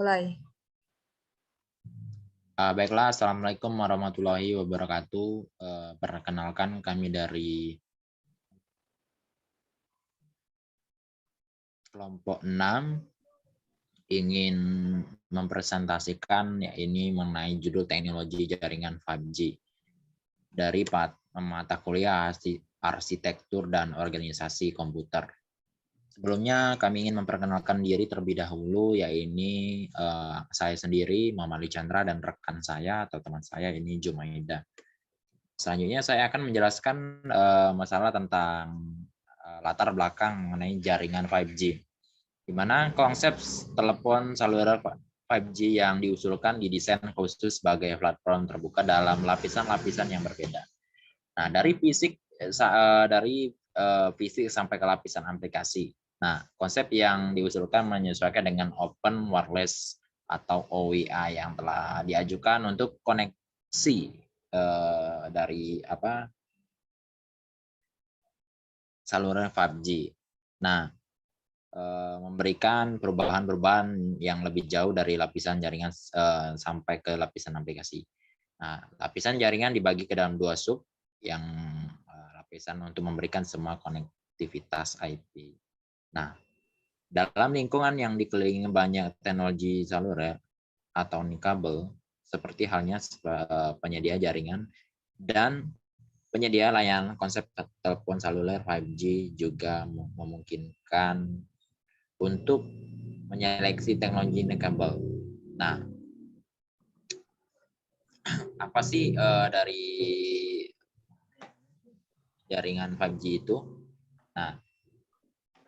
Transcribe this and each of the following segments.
mulai. Baiklah, Assalamualaikum warahmatullahi wabarakatuh. Perkenalkan kami dari kelompok 6 ingin mempresentasikan ini mengenai judul teknologi jaringan 5G dari mata kuliah arsitektur dan organisasi komputer. Sebelumnya kami ingin memperkenalkan diri terlebih dahulu, yaitu saya sendiri, Muhammad Ali Chandra, dan rekan saya atau teman saya ini Jumaida. Selanjutnya saya akan menjelaskan masalah tentang latar belakang mengenai jaringan 5G, di mana konsep telepon seluler 5G yang diusulkan didesain khusus sebagai platform terbuka dalam lapisan-lapisan yang berbeda. Nah, dari fisik sampai ke lapisan aplikasi. Nah, konsep yang diusulkan menyesuaikan dengan Open Wireless atau OWA yang telah diajukan untuk koneksi dari saluran 5G. Nah, memberikan perubahan-perubahan yang lebih jauh dari lapisan jaringan sampai ke lapisan aplikasi. Nah, lapisan jaringan dibagi ke dalam dua sub, yang lapisan untuk memberikan semua konektivitas IP. Nah, dalam lingkungan yang dikelilingi banyak teknologi saluler atau kabel, seperti halnya penyedia jaringan dan penyedia layanan, konsep telepon seluler 5G juga memungkinkan untuk menyeleksi teknologi kabel. Nah, apa sih dari jaringan 5G itu? Nah,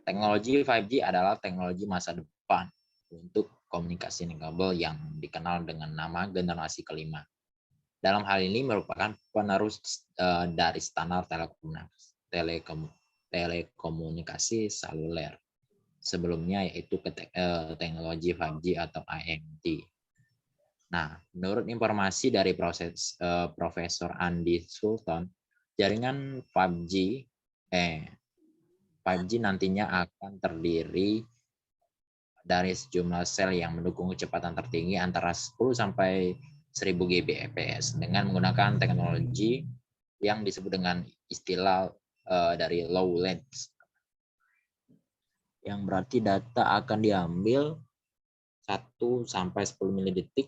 teknologi 5G adalah teknologi masa depan untuk komunikasi kabel yang dikenal dengan nama generasi kelima. Dalam hal ini merupakan penerus dari standar telekomunikasi seluler sebelumnya, yaitu teknologi 5G atau IMT. Nah, menurut informasi dari Profesor Andi Sultan, jaringan 5G nantinya akan terdiri dari sejumlah sel yang mendukung kecepatan tertinggi antara 10 sampai 1000 Gbps dengan menggunakan teknologi yang disebut dengan istilah dari low latency, yang berarti data akan diambil 1 sampai 10 milidetik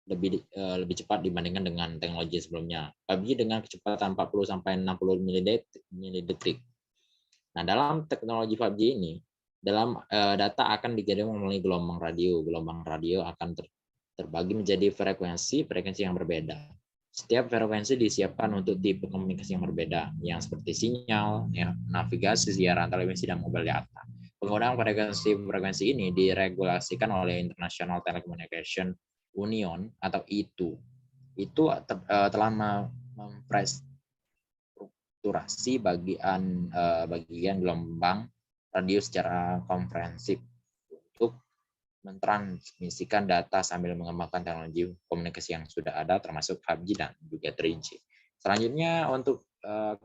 lebih cepat dibandingkan dengan teknologi sebelumnya. 5G dengan kecepatan 40 sampai 60 milidetik. Nah, dalam teknologi 5G ini, data akan dikirim melalui gelombang radio. Gelombang radio akan terbagi menjadi frekuensi yang berbeda. Setiap frekuensi disiapkan untuk tipe komunikasi yang berbeda, yang seperti sinyal, navigasi, siaran televisi, dan mobile data. Penggunaan frekuensi ini diregulasikan oleh International Telecommunication Union atau ITU. Itu telah memstrukturasi bagian gelombang radio secara komprehensif untuk mentransmisikan data sambil mengembangkan teknologi komunikasi yang sudah ada, termasuk 5G dan juga 3G. Selanjutnya untuk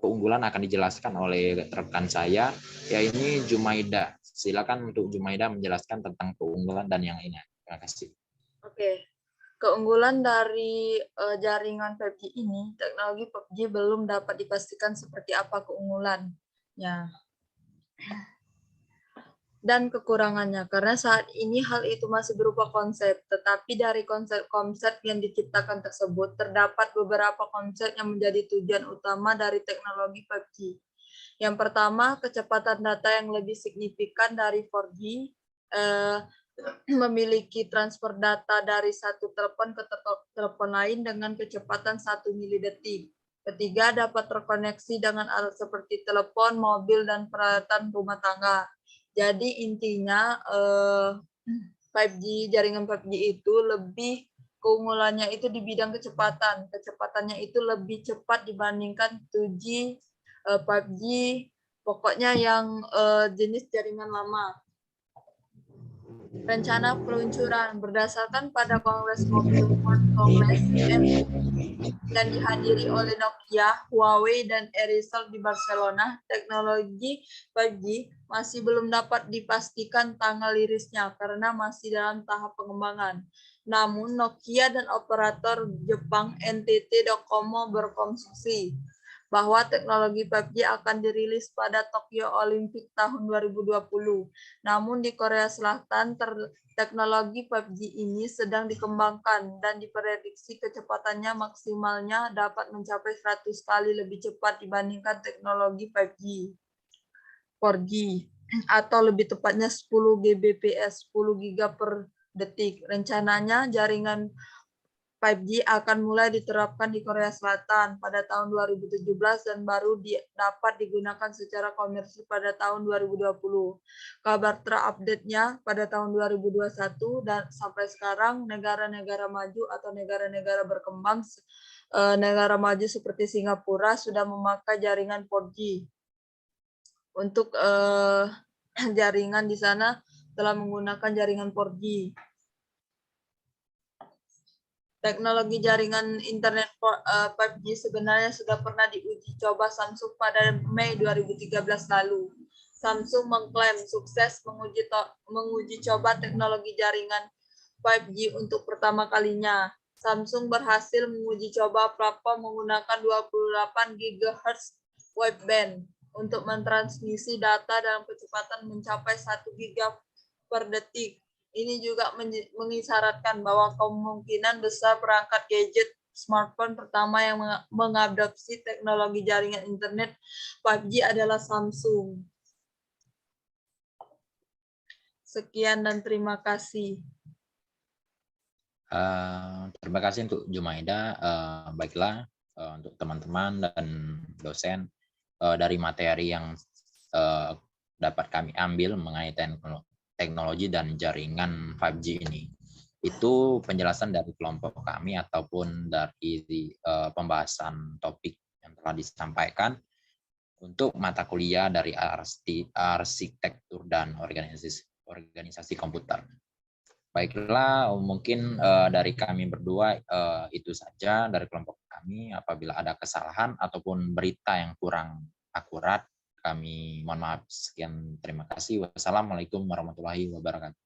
keunggulan akan dijelaskan oleh rekan saya, yaitu Jumaida. Silakan untuk Jumaida menjelaskan tentang keunggulan dan yang lainnya. Terima kasih. Oke. Keunggulan dari jaringan 5G ini, teknologi 5G belum dapat dipastikan seperti apa keunggulannya dan kekurangannya, karena saat ini hal itu masih berupa konsep, tetapi dari konsep-konsep yang diciptakan tersebut, terdapat beberapa konsep yang menjadi tujuan utama dari teknologi 5G. Yang pertama, kecepatan data yang lebih signifikan dari 4G, memiliki transfer data dari satu telepon ke telepon lain dengan kecepatan 1 milidetik. Ketiga, dapat terkoneksi dengan alat seperti telepon, mobil, dan peralatan rumah tangga. Jadi intinya 5G, jaringan 5G itu lebih keunggulannya itu di bidang kecepatan. Kecepatannya itu lebih cepat dibandingkan 2G, 5G, pokoknya yang jenis jaringan lama. Rencana peluncuran berdasarkan pada Kongres Mobile World Congress yang dihadiri oleh Nokia, Huawei, dan Ericsson di Barcelona, teknologi 5G masih belum dapat dipastikan tanggal rilisnya karena masih dalam tahap pengembangan. Namun, Nokia dan operator Jepang NTT Docomo berkonsumsi bahwa teknologi 5G akan dirilis pada Tokyo Olympic tahun 2020. Namun di Korea Selatan, teknologi 5G ini sedang dikembangkan dan diprediksi kecepatannya maksimalnya dapat mencapai 100 kali lebih cepat dibandingkan teknologi 5G. 4G atau lebih tepatnya 10 Gbps, 10 GB per detik. Rencananya jaringan 5G akan mulai diterapkan di Korea Selatan pada tahun 2017 dan baru dapat digunakan secara komersil pada tahun 2020. Kabar terupdate-nya pada tahun 2021 dan sampai sekarang negara-negara maju atau negara-negara berkembang, negara maju seperti Singapura sudah memakai jaringan 4G. Untuk jaringan di sana telah menggunakan jaringan 4G. Teknologi jaringan internet 5G sebenarnya sudah pernah diuji coba Samsung pada Mei 2013 lalu. Samsung mengklaim sukses menguji coba teknologi jaringan 5G untuk pertama kalinya. Samsung berhasil menguji coba platform menggunakan 28 GHz wideband untuk mentransmisi data dalam kecepatan mencapai 1 GB per detik. Ini juga mengisyaratkan bahwa kemungkinan besar perangkat gadget smartphone pertama yang mengadopsi teknologi jaringan internet 5G adalah Samsung. Sekian dan terima kasih. Terima kasih untuk Jumaida. Baiklah, untuk teman-teman dan dosen, dari materi yang dapat kami ambil mengenai teknologi dan jaringan 5G ini, itu penjelasan dari kelompok kami ataupun dari pembahasan topik yang telah disampaikan untuk mata kuliah dari arsitektur dan organisasi komputer. Baiklah, mungkin dari kami berdua itu saja dari kelompok kami. Apabila ada kesalahan ataupun berita yang kurang akurat, kami mohon maaf. Sekian, terima kasih. Wassalamualaikum warahmatullahi wabarakatuh.